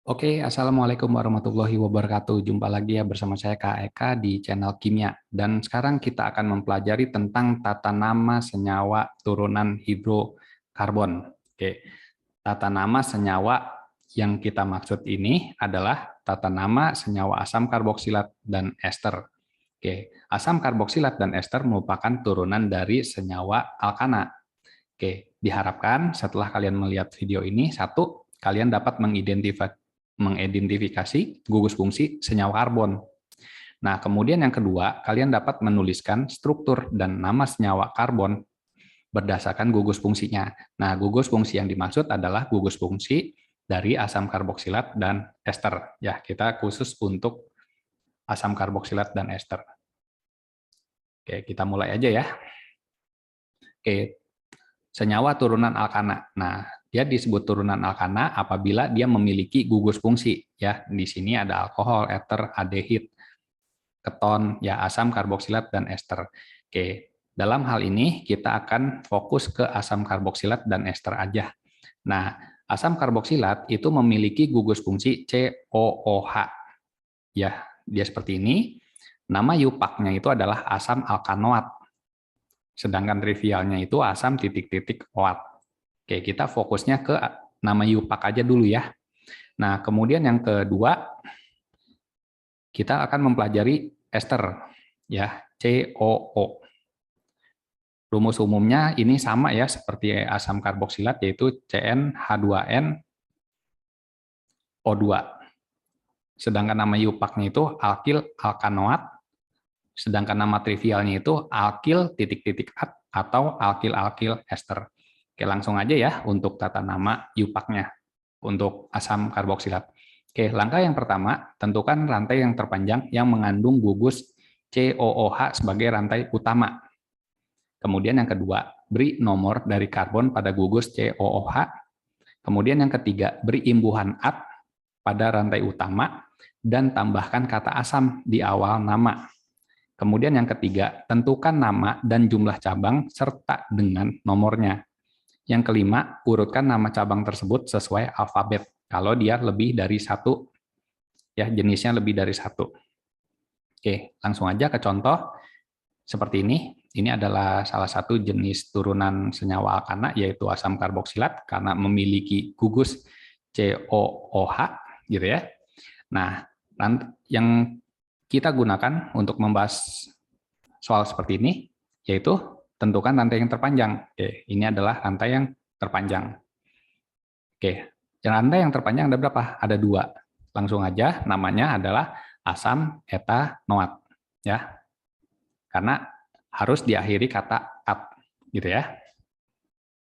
Oke, Assalamualaikum warahmatullahi wabarakatuh. Jumpa lagi ya bersama saya Kak Eka di channel Kimia. Dan sekarang kita akan mempelajari tentang tata nama senyawa turunan hidrokarbon. Oke, tata nama senyawa yang kita maksud ini adalah tata nama senyawa asam karboksilat dan ester. Oke, asam karboksilat dan ester merupakan turunan dari senyawa alkana. Oke, diharapkan setelah kalian melihat video ini, satu, kalian dapat mengidentifikasi gugus fungsi senyawa karbon. Nah, kemudian yang kedua, kalian dapat menuliskan struktur dan nama senyawa karbon berdasarkan gugus fungsinya. Nah, gugus fungsi yang dimaksud adalah gugus fungsi dari asam karboksilat dan ester. Ya, kita khusus untuk asam karboksilat dan ester. Oke, kita mulai aja ya. Oke, senyawa turunan alkana. Nah, dia disebut turunan alkana apabila dia memiliki gugus fungsi. Ya, di sini ada alkohol, eter, aldehid, keton, ya asam karboksilat dan ester. Oke, dalam hal ini kita akan fokus ke asam karboksilat dan ester aja. Nah, asam karboksilat itu memiliki gugus fungsi COOH. Ya, dia seperti ini. Nama yupaknya itu adalah asam alkanoat. Sedangkan trivialnya itu asam titik-titik oat. Oke, kita fokusnya ke nama yupak aja dulu ya. Nah, kemudian yang kedua, kita akan mempelajari ester, ya, COO. Rumus umumnya ini sama ya, seperti asam karboksilat, yaitu CnH2nO2. Sedangkan nama yupaknya itu alkil alkanoat, sedangkan nama trivialnya itu alkil titik-titik at atau alkil-alkil ester. Oke, langsung aja ya untuk tata nama yupaknya untuk asam karboksilat. Oke, langkah yang pertama, tentukan rantai yang terpanjang yang mengandung gugus COOH sebagai rantai utama. Kemudian yang kedua, beri nomor dari karbon pada gugus COOH. Kemudian yang ketiga, beri imbuhan at pada rantai utama dan tambahkan kata asam di awal nama. Kemudian yang ketiga, tentukan nama dan jumlah cabang serta dengan nomornya. Yang kelima, urutkan nama cabang tersebut sesuai alfabet. Kalau dia lebih dari satu, ya jenisnya lebih dari satu. Oke, langsung aja ke contoh seperti ini. Ini adalah salah satu jenis turunan senyawa alkana, yaitu asam karboksilat, karena memiliki gugus COOH, gitu ya. Nah, yang kita gunakan untuk membahas soal seperti ini, yaitu tentukan rantai yang terpanjang. Oke, ini adalah rantai yang terpanjang. Oke, rantai yang terpanjang ada berapa? Ada dua. Langsung aja, namanya adalah asam etanoat, ya, karena harus diakhiri kata at, gitu ya.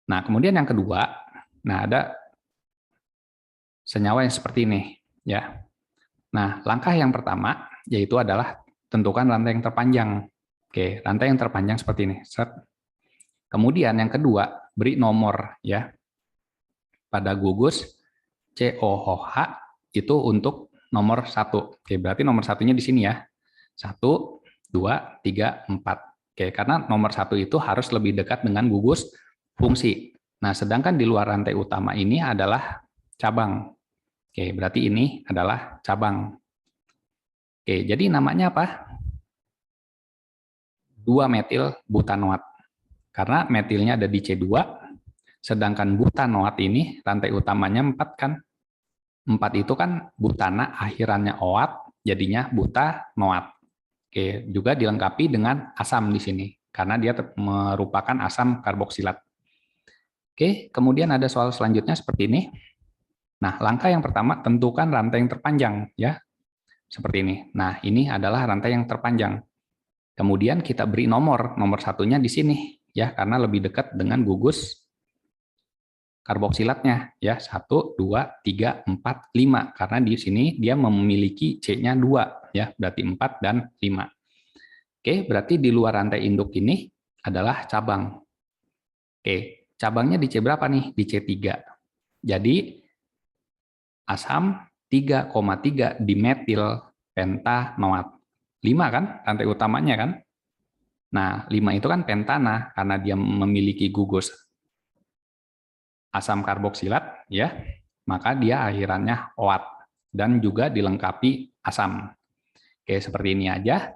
Nah, kemudian yang kedua, nah ada senyawa yang seperti ini, ya. Nah, langkah yang pertama yaitu adalah tentukan rantai yang terpanjang. Oke, rantai yang terpanjang seperti ini. Set. Kemudian yang kedua, beri nomor ya pada gugus COOH itu untuk nomor 1. Oke, berarti nomor satunya di sini ya. 1, 2, 3, 4. Oke, karena nomor 1 itu harus lebih dekat dengan gugus fungsi. Nah, sedangkan di luar rantai utama ini adalah cabang. Oke, berarti ini adalah cabang. Oke, jadi namanya apa? 2-metil butanoat. Karena metilnya ada di C2, sedangkan butanoat ini rantai utamanya 4 kan. 4 itu kan butana, akhirannya oat, jadinya butanoat. Oke, juga dilengkapi dengan asam di sini, karena dia merupakan asam karboksilat. Oke, kemudian ada soal selanjutnya seperti ini. Nah, langkah yang pertama, tentukan rantai yang terpanjang, ya, seperti ini. Nah, ini adalah rantai yang terpanjang. Kemudian kita beri nomor satunya di sini, ya, karena lebih dekat dengan gugus karboksilatnya, ya, 1, 2, 3, 4, 5, karena di sini dia memiliki C-nya 2, ya, berarti 4 dan 5. Oke, berarti di luar rantai induk ini adalah cabang. Oke, cabangnya di C berapa nih? Di C3. Jadi, asam 3,3 dimetil pentanoat. 5 kan, rantai utamanya kan? Nah, 5 itu kan pentana, karena dia memiliki gugus asam karboksilat, ya, maka dia akhirannya OAT. dan juga dilengkapi asam. Oke, seperti ini aja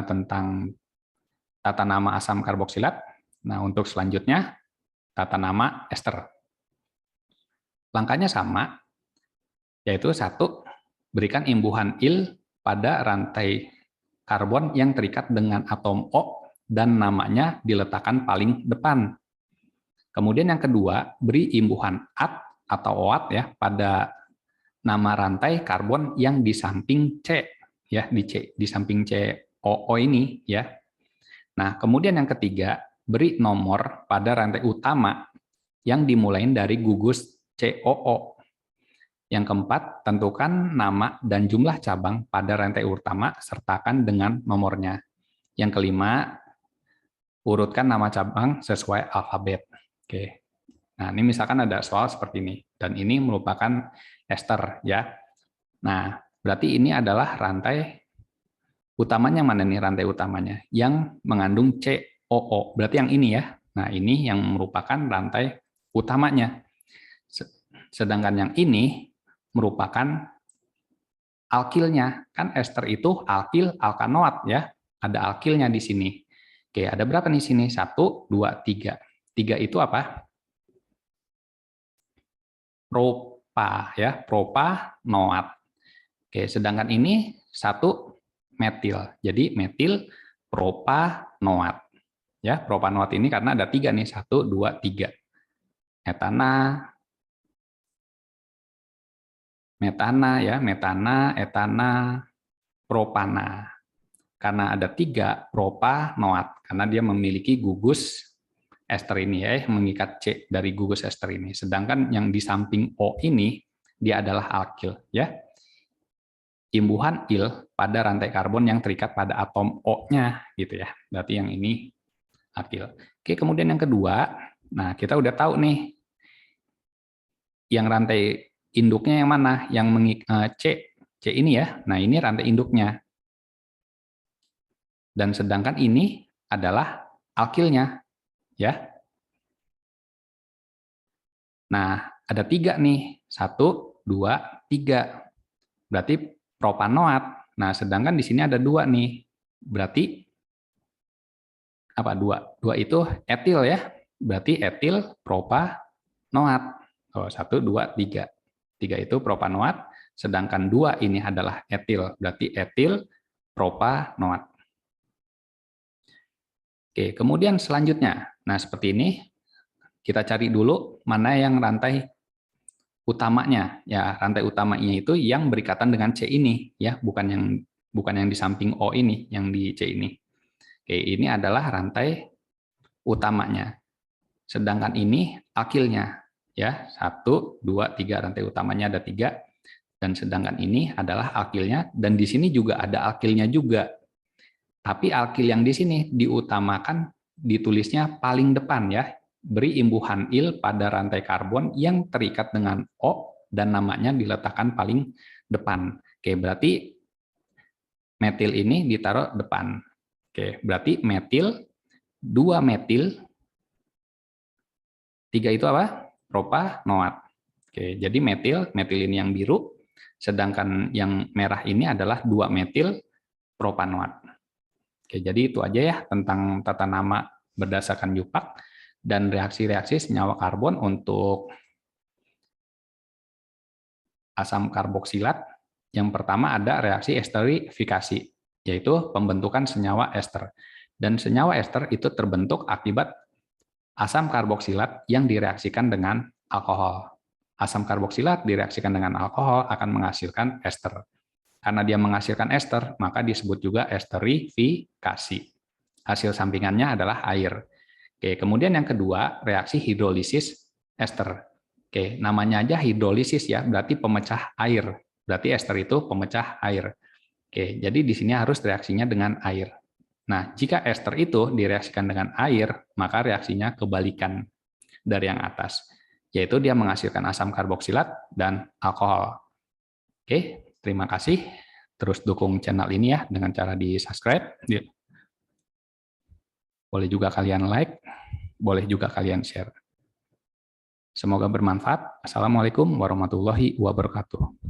tentang tata nama asam karboksilat. Nah, untuk selanjutnya, tata nama ester. Langkahnya sama, yaitu satu, berikan imbuhan Il pada rantai karbon yang terikat dengan atom O dan namanya diletakkan paling depan. Kemudian yang kedua, beri imbuhan AT atau OAT ya pada nama rantai karbon yang di samping C ya, di samping COO ini ya. Nah, kemudian yang ketiga, beri nomor pada rantai utama yang dimulai dari gugus COO. Yang keempat, tentukan nama dan jumlah cabang pada rantai utama sertakan dengan nomornya. Yang kelima, urutkan nama cabang sesuai alfabet. Oke. Nah, ini misalkan ada soal seperti ini, dan ini merupakan ester ya. Nah, berarti ini adalah rantai utamanya mana nih rantai utamanya? Yang mengandung COO. Berarti yang ini ya. Nah, ini yang merupakan rantai utamanya. Sedangkan yang ini merupakan alkilnya. Kan ester itu alkil alkanoat ya. Ada alkilnya di sini. Oke, ada berapa di sini? 1, 2, 3. 3 itu apa? Propa ya, propanoat. Oke, sedangkan ini 1 metil. Jadi metil propanoat. Ya, propanoat ini karena ada 3 nih, 1, 2, 3. Metana ya, metana, etana, propana. Karena ada 3 propanoat karena dia memiliki gugus ester ini ya, mengikat C dari gugus ester ini. Sedangkan yang di samping O ini dia adalah alkil ya. Imbuhan Il pada rantai karbon yang terikat pada atom O-nya gitu ya. Berarti yang ini alkil. Oke, kemudian yang kedua, nah kita udah tahu nih yang rantai induknya yang mana? Yang C ini ya. Nah, ini rantai induknya. Dan sedangkan ini adalah alkilnya ya. Nah, ada 3 nih. 1, 2, 3. Berarti propanoat. Nah, sedangkan di sini ada 2 nih. Berarti apa 2? 2 itu etil ya. Berarti etil propanoat. Oh, 1, 2, 3. 3 itu propanoat, sedangkan 2 ini adalah etil. Berarti etil propanoat. Oke, kemudian selanjutnya. Nah, seperti ini. Kita cari dulu mana yang rantai utamanya. Ya, rantai utamanya itu yang berikatan dengan C ini ya, bukan yang di samping O ini, yang di C ini. Oke, ini adalah rantai utamanya. Sedangkan ini akilnya ya, 1, 2, 3 rantai utamanya ada 3 dan sedangkan ini adalah akilnya dan di sini juga ada akilnya juga. Tapi alkil yang di sini diutamakan ditulisnya paling depan ya. Beri imbuhan Il pada rantai karbon yang terikat dengan O dan namanya diletakkan paling depan. Oke, berarti metil ini ditaruh depan. Oke, berarti metil, 2 metil, 3 itu apa? Propanoat. Oke, jadi metil ini yang biru, sedangkan yang merah ini adalah 2 metil propanoat. Oke, jadi itu aja ya tentang tata nama berdasarkan Yupak dan reaksi-reaksi senyawa karbon untuk asam karboksilat. Yang pertama ada reaksi esterifikasi, yaitu pembentukan senyawa ester. Dan senyawa ester itu terbentuk akibat asam karboksilat yang direaksikan dengan alkohol. Asam karboksilat direaksikan dengan alkohol akan menghasilkan ester. Karena dia menghasilkan ester, maka disebut juga esterifikasi. Hasil sampingannya adalah air. Oke, kemudian yang kedua, reaksi hidrolisis ester. Oke, namanya aja hidrolisis ya, berarti pemecah air. Berarti ester itu pemecah air. Oke, jadi di sini harus reaksinya dengan air. Nah, jika ester itu direaksikan dengan air, maka reaksinya kebalikan dari yang atas, yaitu dia menghasilkan asam karboksilat dan alkohol. Oke, terima kasih. Terus dukung channel ini ya dengan cara di-subscribe. Boleh juga kalian like, boleh juga kalian share. Semoga bermanfaat. Assalamualaikum warahmatullahi wabarakatuh.